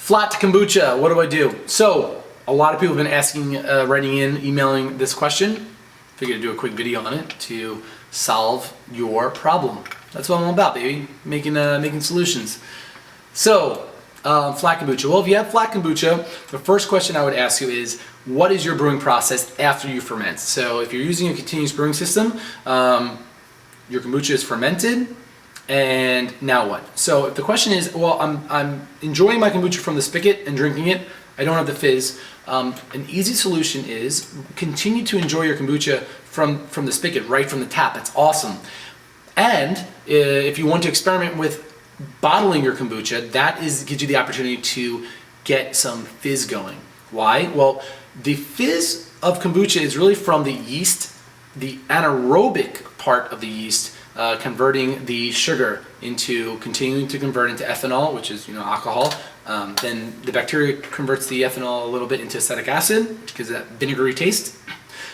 Flat kombucha, what do I do? So, a lot of people have been asking, writing in, emailing this question. Figured to do a quick video on it to solve your problem. That's what I'm all about, baby. Making solutions. So, flat kombucha. Well, if you have flat kombucha, the first question I would ask you is, what is your brewing process after you ferment? So, if you're using a continuous brewing system, your kombucha is fermented, and now what? So if the question is, well, I'm enjoying my kombucha from the spigot and drinking it, I don't have the fizz, an easy solution is continue to enjoy your kombucha from the spigot, right from the tap. That's awesome. And if you want to experiment with bottling your kombucha, that gives you the opportunity to get some fizz going. Why? Well, the fizz of kombucha is really from the yeast, the anaerobic part of the yeast, converting the sugar continuing to convert into ethanol, which is alcohol. Then the bacteria converts the ethanol a little bit into acetic acid, which gives that vinegary taste,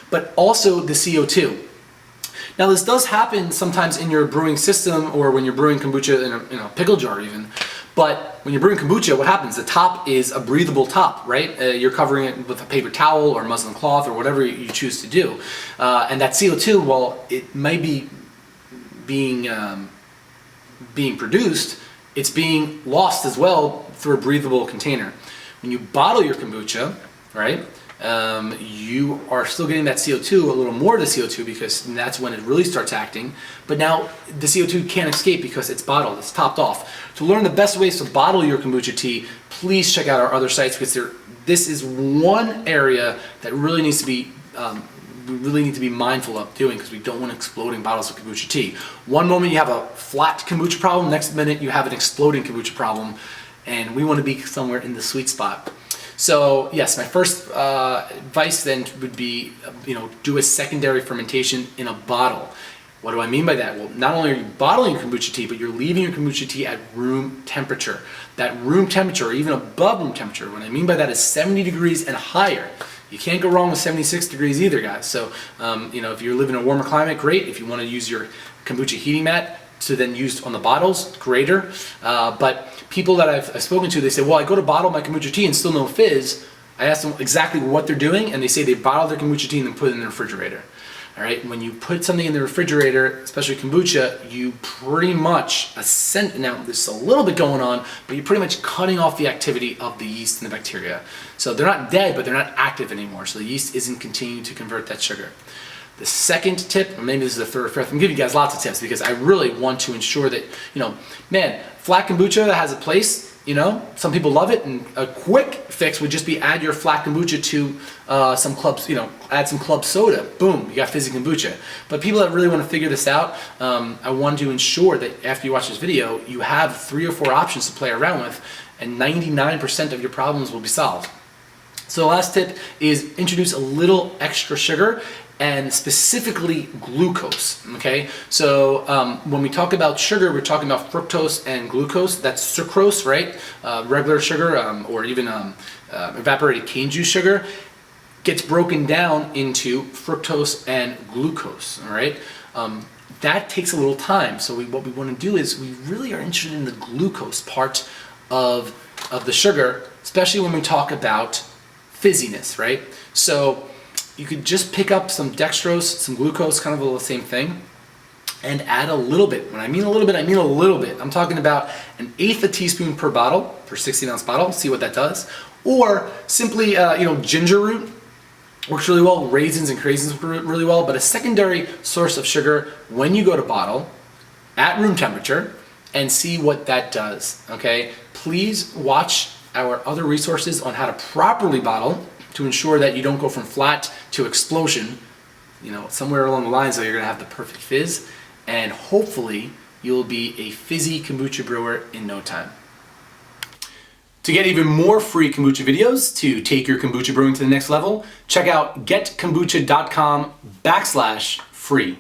but also the CO2. Now this does happen sometimes in your brewing system or when you're brewing kombucha in a pickle jar even. But when you're brewing kombucha, what happens? The top is a breathable top, right? You're covering it with a paper towel or muslin cloth or whatever you choose to do. And that CO2, while it may be being produced, it's being lost as well through a breathable container. When you bottle your kombucha, right, you are still getting that CO2, a little more of the CO2, because that's when it really starts acting. But now the CO2 can't escape because it's bottled, it's topped off. To learn the best ways to bottle your kombucha tea, please check out our other sites, because this is one area that really needs to be we really need to be mindful of doing, because we don't want exploding bottles of kombucha tea. One moment you have a flat kombucha problem, next minute you have an exploding kombucha problem, and we want to be somewhere in the sweet spot. So yes, my first advice then would be, do a secondary fermentation in a bottle. What do I mean by that? Well, not only are you bottling your kombucha tea, but you're leaving your kombucha tea at room temperature. That room temperature, or even above room temperature, what I mean by that is 70 degrees and higher. You can't go wrong with 76 degrees either, guys. So, if you live in a warmer climate, great. If you want to use your kombucha heating mat to then use on the bottles, greater. But people that I've spoken to, they say, well, I go to bottle my kombucha tea and still no fizz. I ask them exactly what they're doing, and they say they bottle their kombucha tea and then put it in the refrigerator. All right, when you put something in the refrigerator, especially kombucha, you pretty much now there's a little bit going on, but you're pretty much cutting off the activity of the yeast and the bacteria. So they're not dead, but they're not active anymore. So the yeast isn't continuing to convert that sugar. The second tip, or maybe this is the third or fifth, I'm giving you guys lots of tips because I really want to ensure that, flat kombucha has a place. Some people love it, and a quick fix would just be add your flat kombucha to some clubs, add some club soda. Boom, you got fizzy kombucha. But people that really want to figure this out, I want to ensure that after you watch this video, you have 3 or 4 options to play around with, and 99% of your problems will be solved. So the last tip is introduce a little extra sugar, and specifically glucose, okay? So when we talk about sugar, we're talking about fructose and glucose. That's sucrose, right? Regular sugar, or even evaporated cane juice sugar, gets broken down into fructose and glucose, all right? That takes a little time. So what we want to do is we really are interested in the glucose part of the sugar, especially when we talk about fizziness, right? So you could just pick up some dextrose, some glucose, kind of the same thing, and add a little bit. When I mean a little bit, I mean a little bit. I'm talking about 1/8 teaspoon per bottle, per 16-ounce bottle. See what that does. Or simply, ginger root works really well. Raisins and craisins work really well. But a secondary source of sugar when you go to bottle at room temperature, and see what that does. Okay. Please watch our other resources on how to properly bottle, to ensure that you don't go from flat to explosion. Somewhere along the lines though, you're gonna have the perfect fizz, and hopefully you'll be a fizzy kombucha brewer in no time. To get even more free kombucha videos to take your kombucha brewing to the next level, check out GetKombucha.com/free.